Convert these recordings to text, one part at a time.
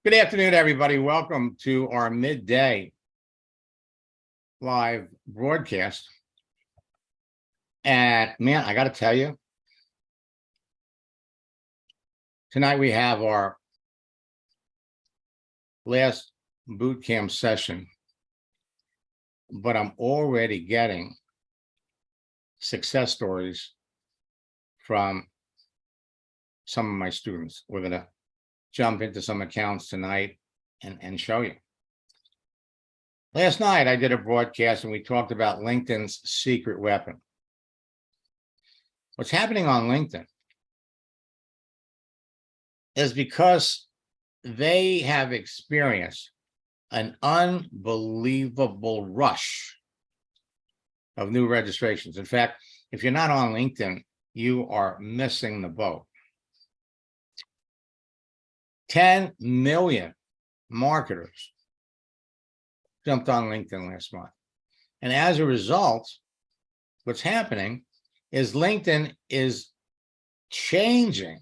Good afternoon, everybody. Welcome to our midday live broadcast. And man, I got to tell you, tonight we have our last boot camp session, but I'm already getting success stories from some of my students. We're going to jump into some accounts tonight and show you. Last night, I did a broadcast and we talked about LinkedIn's secret weapon. What's happening on LinkedIn is because they have experienced an unbelievable rush of new registrations. In fact, if you're not on LinkedIn, you are missing the boat. 10 million marketers jumped on LinkedIn last month. And as a result, what's happening is LinkedIn is changing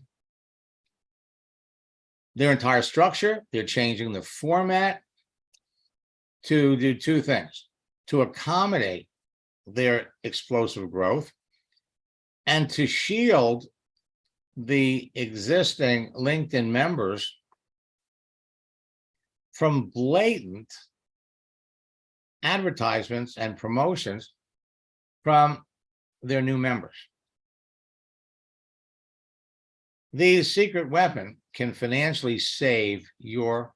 their entire structure. They're changing the format to do two things: to accommodate their explosive growth and to shield the existing LinkedIn members from blatant advertisements and promotions from their new members. The secret weapon can financially save your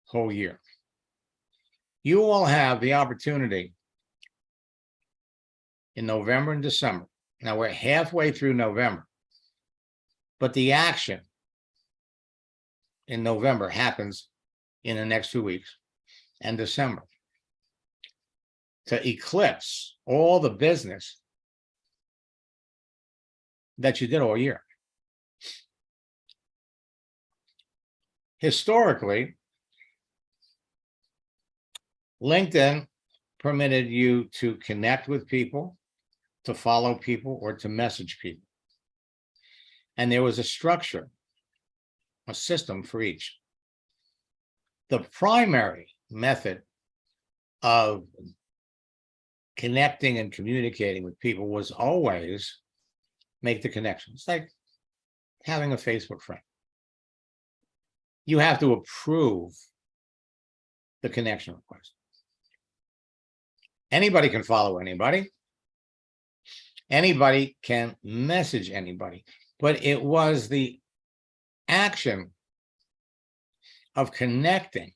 whole year. You will have the opportunity in November and December. Now we're halfway through November, but the action in November happens in the next 2 weeks, and December, to eclipse all the business that you did all year. Historically, LinkedIn permitted you to connect with people, to follow people, or to message people. And there was a structure, a system for each. The primary method of connecting and communicating with people was always make the connection. It's like having a Facebook friend. You have to approve the connection request. Anybody can follow anybody. Anybody can message anybody. But it was the action of connecting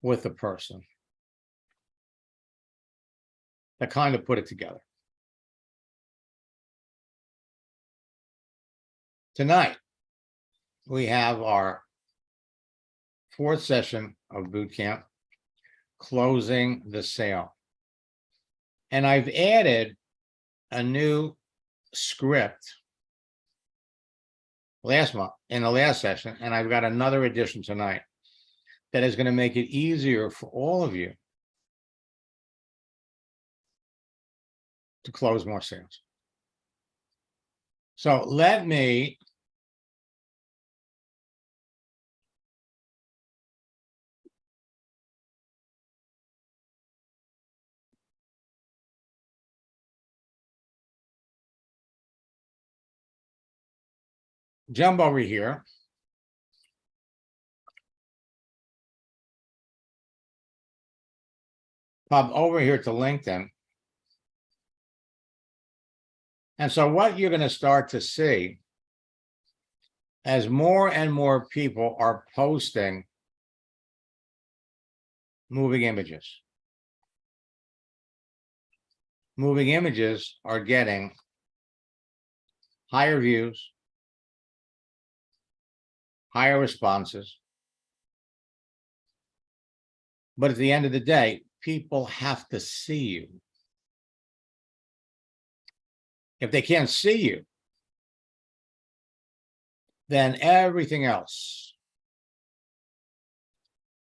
with the person that kind of put it together. Tonight, we have our fourth session of boot camp, closing the sale. And I've added a new script last month in the last session, and I've got another addition tonight that is going to make it easier for all of you to close more sales. So let me jump over here. Pop over here to LinkedIn. And so what you're going to start to see as more and more people are posting moving images. Moving images are getting higher views, higher responses. But at the end of the day, people have to see you. If they can't see you, then everything else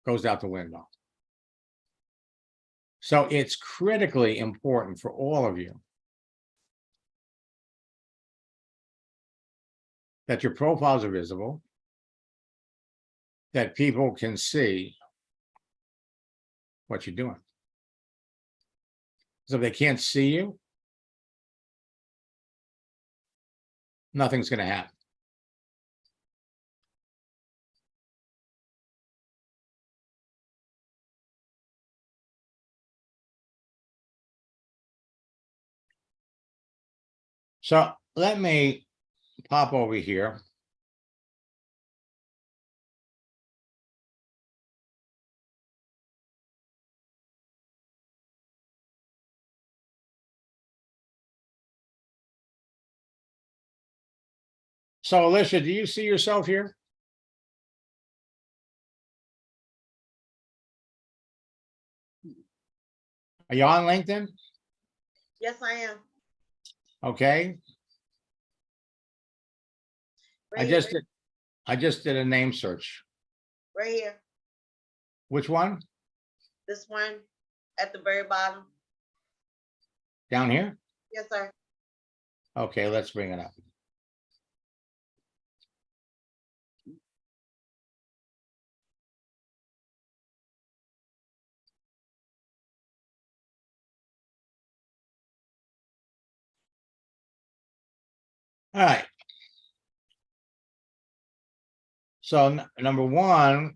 goes out the window. So it's critically important for all of you that your profiles are visible, that people can see what you're doing. So if they can't see you, nothing's going to happen. So let me pop over here. So Alicia, do you see yourself here? Are you on LinkedIn? Yes, I am. Okay. Right here, I just did a name search. right here. Which one? This one at the very bottom. Down here? Yes, sir. Okay, let's bring it up. All right. So number one,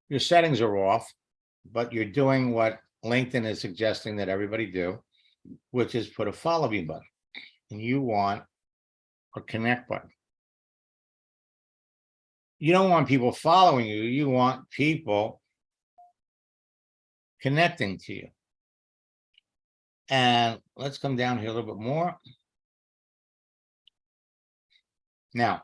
your settings are off, but you're doing what LinkedIn is suggesting that everybody do, which is put a follow me button. And you want a connect button. You don't want people following you. You want people connecting to you. And let's come down here a little bit more. Now,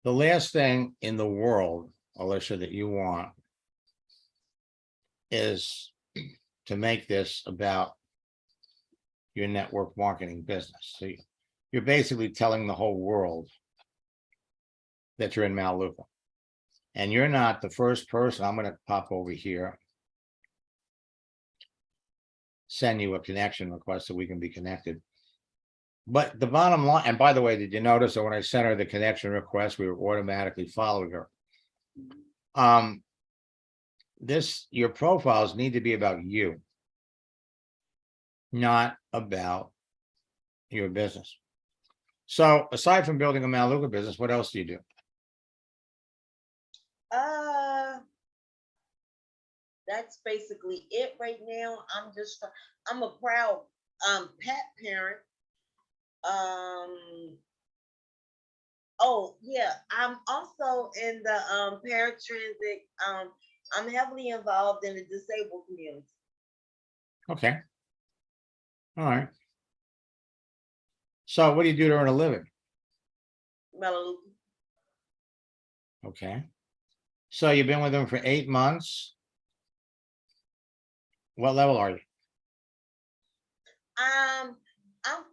the last thing in the world, Alicia, that you want is to make this about your network marketing business. So you're basically telling the whole world that you're in Maluka. And you're not the first person. I'm going to pop over here, send you a connection request so we can be connected. But the bottom line, and by the way, did you notice that when I sent her the connection request, we were automatically following her? Your profiles need to be about you, not about your business. So aside from building a Maluka business, what else do you do? That's basically it right now. I'm a proud pet parent. Oh yeah, I'm also in the paratransit. I'm heavily involved in the disabled community. Okay. All right. So what do you do to earn a living? Melaleuca. Okay. So you've been with them for 8 months. What level are you? I'm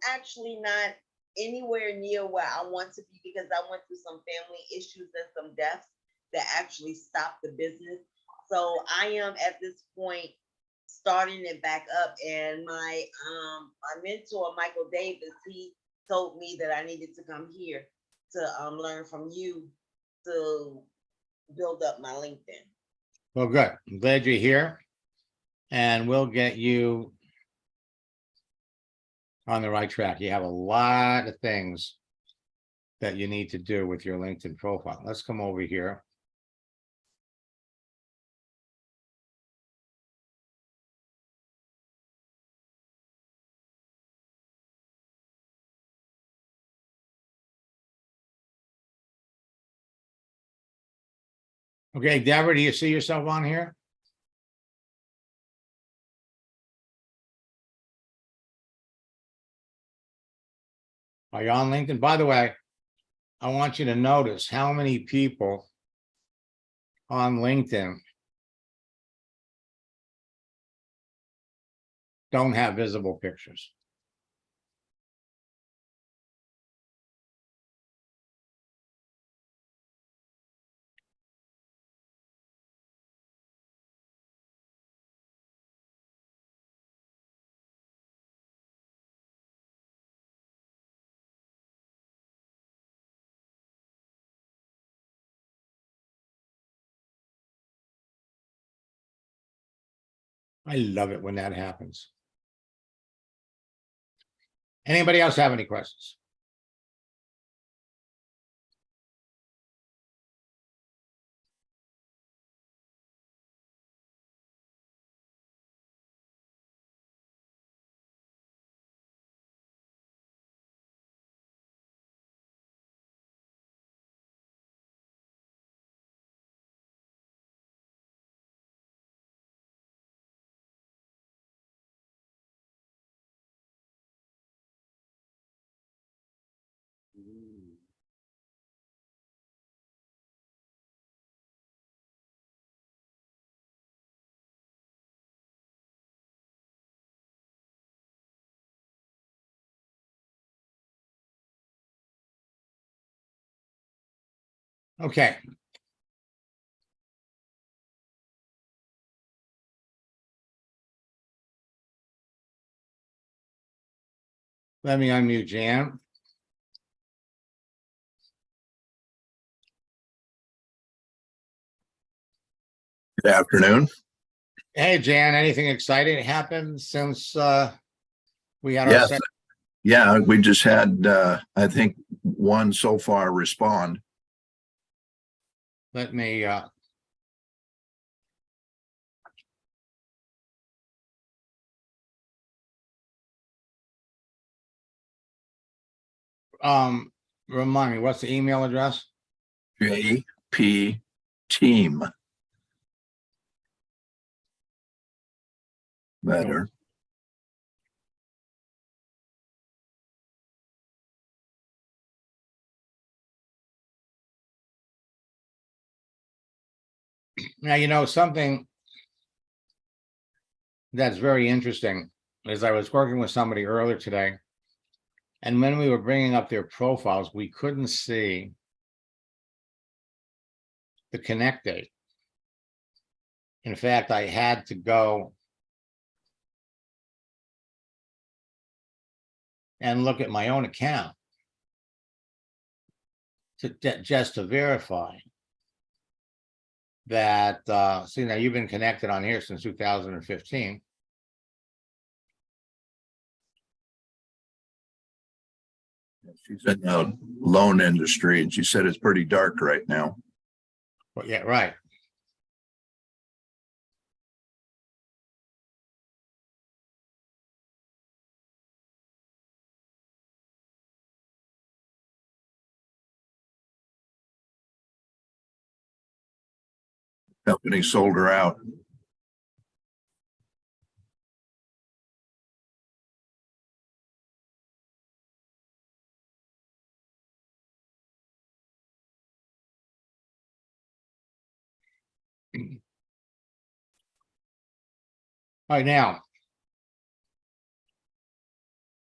actually not anywhere near where I want to be because I went through some family issues and some deaths that actually stopped the business. So I am at this point starting it back up. And my mentor, Michael Davis, he told me that I needed to come here to learn from you to build up my LinkedIn. Well, good. I'm glad you're here. And we'll get you on the right track. You have a lot of things that you need to do with your LinkedIn profile. Let's come over here. Okay, Deborah, do you see yourself on here? Are you on LinkedIn? By the way, I want you to notice how many people on LinkedIn don't have visible pictures. I love it when that happens. Anybody else have any questions? Okay. Let me unmute Jan. Good afternoon. Hey, Jan, anything exciting happened since we had our Yes, second? yeah, we just had, I think, one so far respond. Let me remind me, what's the email address? JP Team. Better. Now, you know, something that's very interesting is I was working with somebody earlier today, and when we were bringing up their profiles, we couldn't see the connect date. In fact, I had to go and look at my own account just to verify that, see, now you've been connected on here since 2015. She's in the loan industry and she said it's pretty dark right now. Well, yeah, right. Company sold her out. All right, now,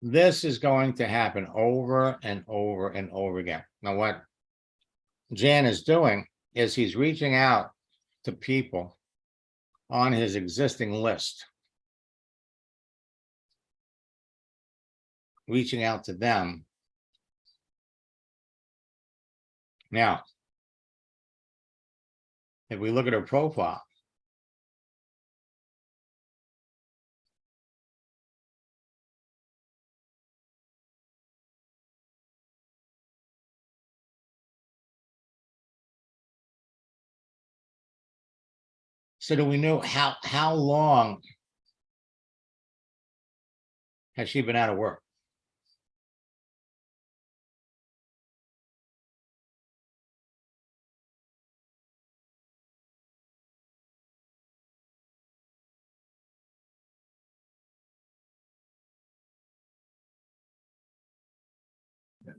this is going to happen over and over and over again. Now, what Jan is doing is he's reaching out to people on his existing list, reaching out to them. Now, if we look at her profile, so do we know how long has she been out of work?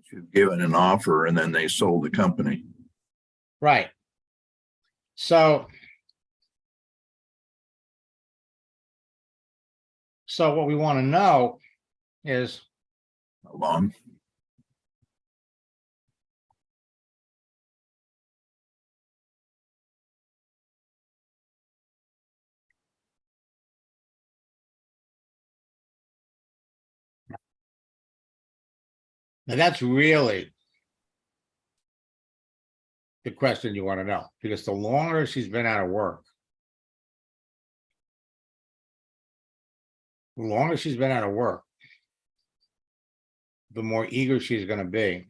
She was given an offer and then they sold the company. Right. So what we want to know is, How long? now that's really the question you want to know, because the longer she's been out of work, the longer she's been out of work, the more eager she's gonna be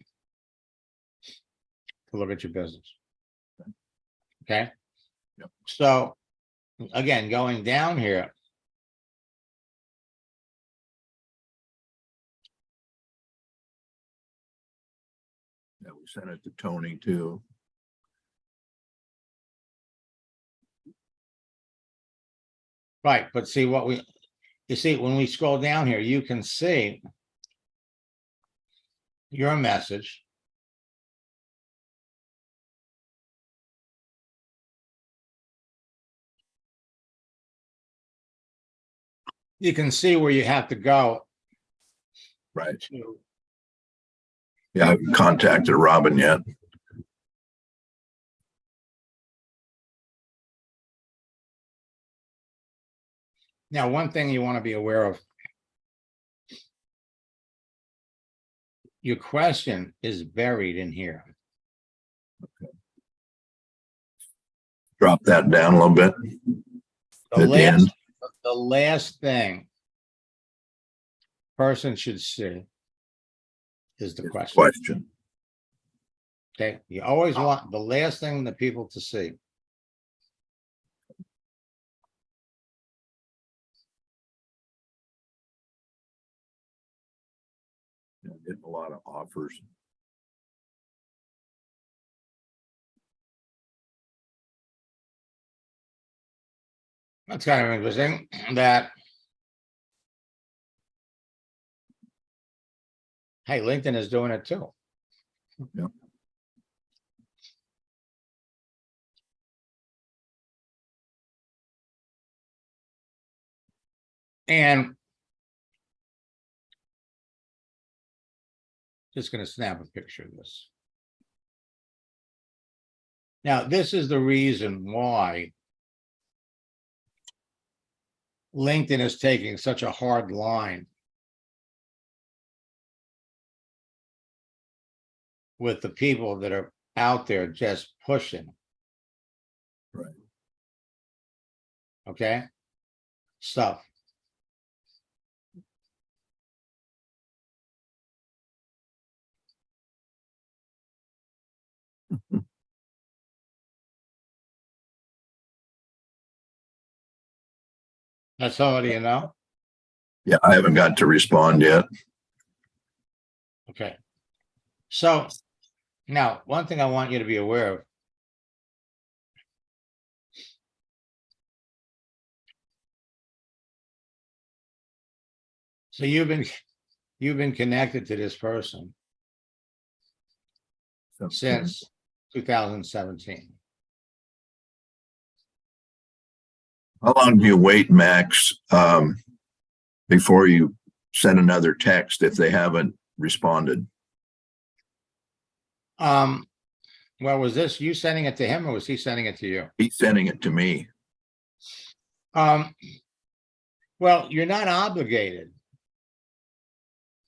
to look at your business. Okay? Yep. So, again, going down here, Yeah, we sent it to Tony too. right, but see what you see, when we scroll down here, you can see your message. You can see where you have to go Right. to. Yeah, I haven't contacted Robin yet. Now, one thing you want to be aware of, your question is buried in here. Drop that down a little bit The at the end. last thing person should see is the question. Question. Okay, you always want the last thing the people to see. Yeah, getting a lot of offers. That's kind of interesting that. Hey, LinkedIn is doing it too. Yep. And just going to snap a picture of this. Now, this is the reason why LinkedIn is taking such a hard line with the people that are out there just pushing. Right. Okay. Stuff. That's all you know. Yeah, I haven't got to respond yet. Okay. So now, one thing I want you to be aware of. So you've been connected to this person since 2017. How long do you wait, Max, before you send another text if they haven't responded? Well, was this you sending it to him or was he sending it to you? He's sending it to me. Well, you're not obligated.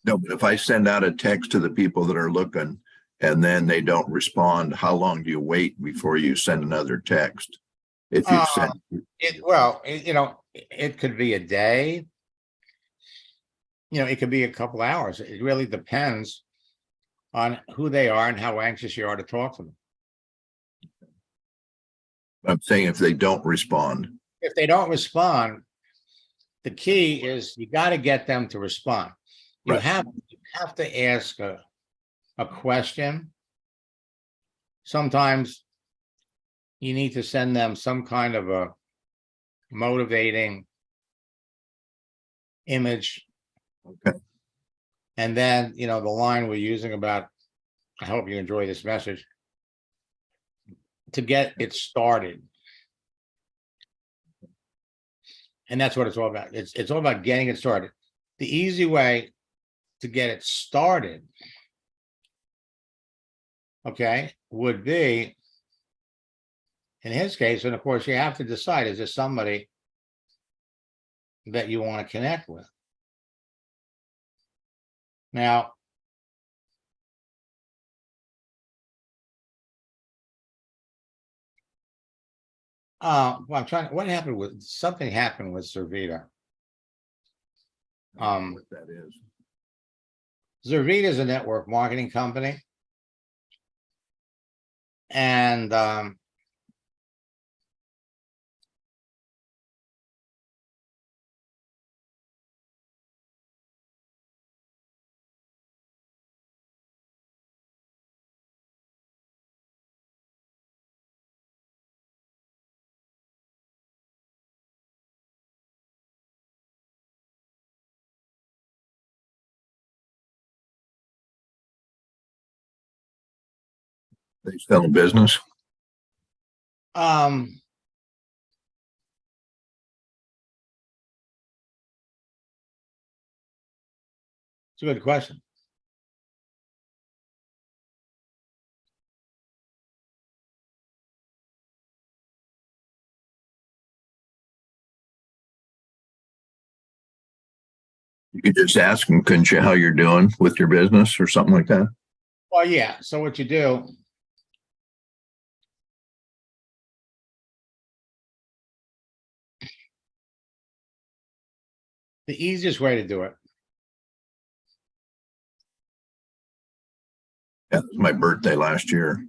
No, but if I send out a text to the people that are looking and then they don't respond, how long do you wait before you send another text? If you've sent, It could be a day. It could be a couple hours. It really depends on who they are and how anxious you are to talk to them. I'm saying if they don't respond. If they don't respond, the key is you got to get them to respond. You Right. have to ask a question. Sometimes you need to send them some kind of a motivating image. Okay. And then, the line we're using about, I hope you enjoy this message, to get it started. And that's what it's all about. It's all about getting it started. The easy way to get it started, okay, would be, in his case, and of course you have to decide, is this somebody that you want to connect with? Now, well, I'm trying. What happened with something happened with Servita? What that is. Zervita is a network marketing company. And They sell a business. um it's a good question. You could just ask them, couldn't you, how you're doing with your business or something like that? Well, yeah, so what you do. The easiest way to do it. Yeah, it was my birthday last year.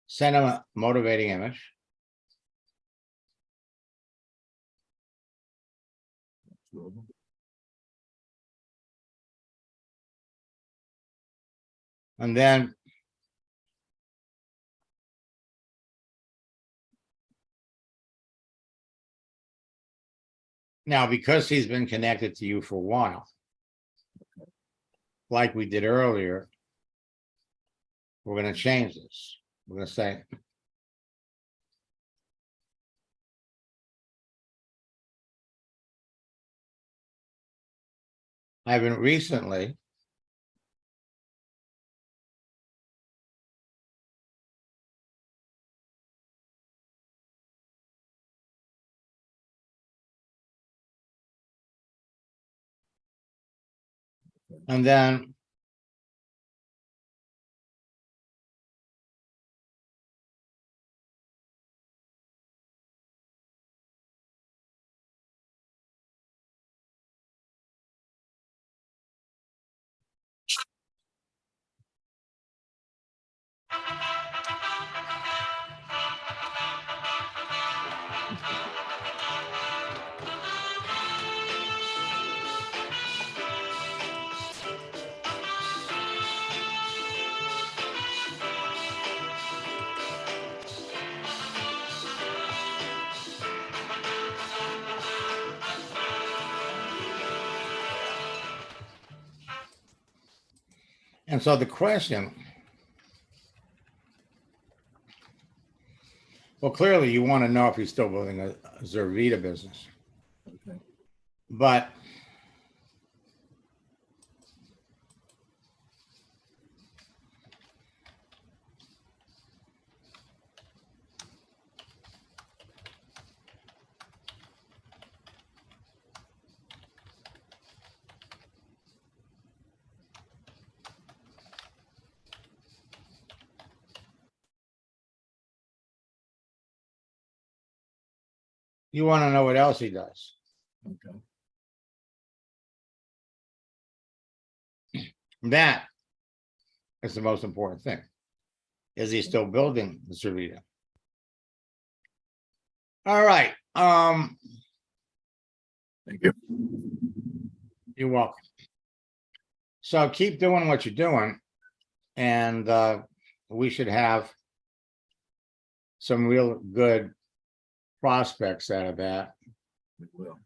Send them a motivating image. And then now, because he's been connected to you for a while, like we did earlier, we're going to change this. We're going to say, I've been recently and then and so the question, well, clearly you want to know if he's still building a Zervita business. Okay. But you want to know what else he does. Okay. That is the most important thing. Is he still building the Zervita? All right. Thank you. You're welcome. So keep doing what you're doing, and we should have some real good prospects out of that. We will.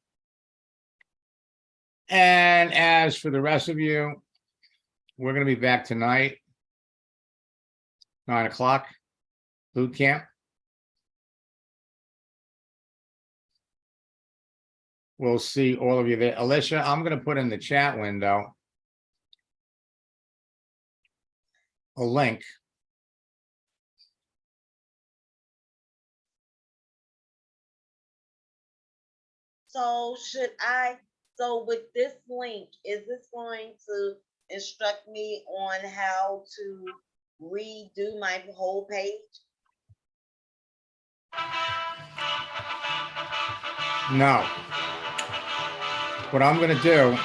And as for the rest of you, we're going to be back tonight, 9 o'clock, boot camp. We'll see all of you there. Alicia, I'm going to put in the chat window a link. So should I, So with this link, is this going to instruct me on how to redo my whole page? No. What I'm gonna do,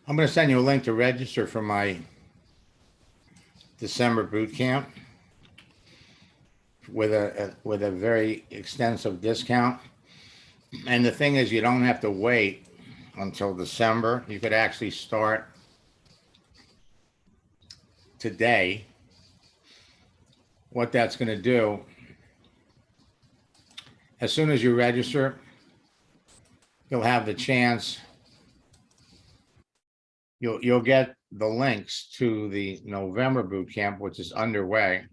I'm gonna send you a link to register for my December boot camp with a very extensive discount. And the thing is, you don't have to wait until December. You could actually start today. What that's gonna do, as soon as you register, you'll have the chance. You'll get the links to the November boot camp, which is underway.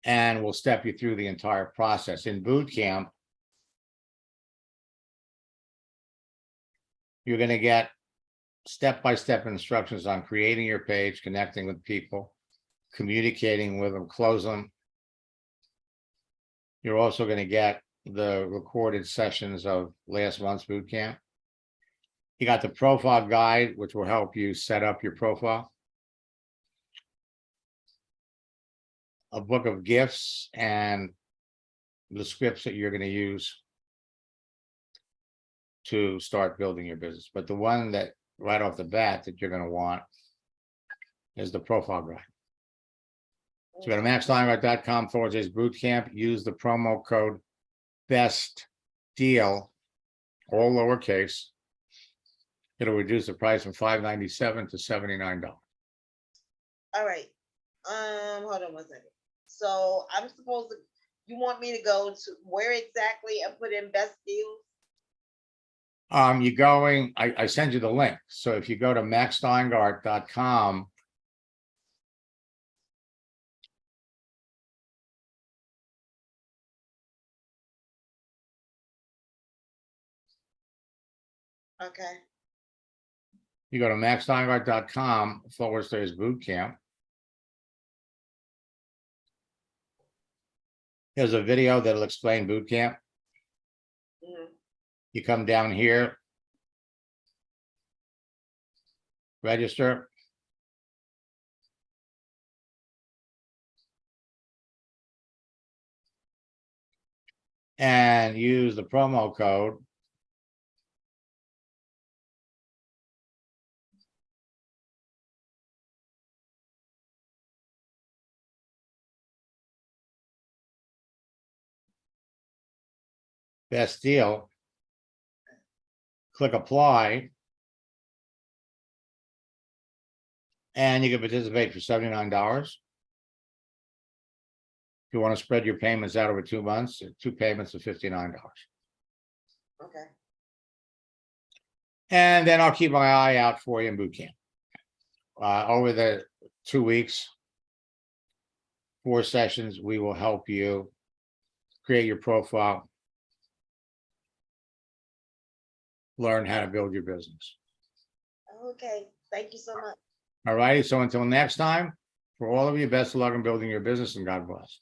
And we'll step you through the entire process. In boot camp, you're going to get step-by-step instructions on creating your page, connecting with people, communicating with them, close them. You're also going to get the recorded sessions of last month's boot camp. You got the profile guide, which will help you set up your profile. A book of gifts and the scripts that you're going to use to start building your business. But the one that right off the bat that you're going to want is the profile guide. So go to maxsteinhardt.com/bootcamp, use the promo code best deal, all lowercase. It'll reduce the price from $597 to $79. All right. Hold on 1 second. So I'm supposed to, you want me to go to where exactly and put in best deals? You're going, I send you the link. So if you go to maxsteinhardt.com, Okay. you go to maxsteinhardt.com/bootcamp. There's a video that'll explain boot camp. Mhm. You come down here, register. And use the promo code. Best deal. Click apply. And you can participate for $79. If you want to spread your payments out over 2 months, 2 payments of $59. Okay. And then I'll keep my eye out for you in boot camp. Over the 2 weeks, 4 sessions, we will help you create your profile, learn how to build your business. Okay. Thank you so much. All righty. So until next time, for all of you, best of luck in building your business and God bless.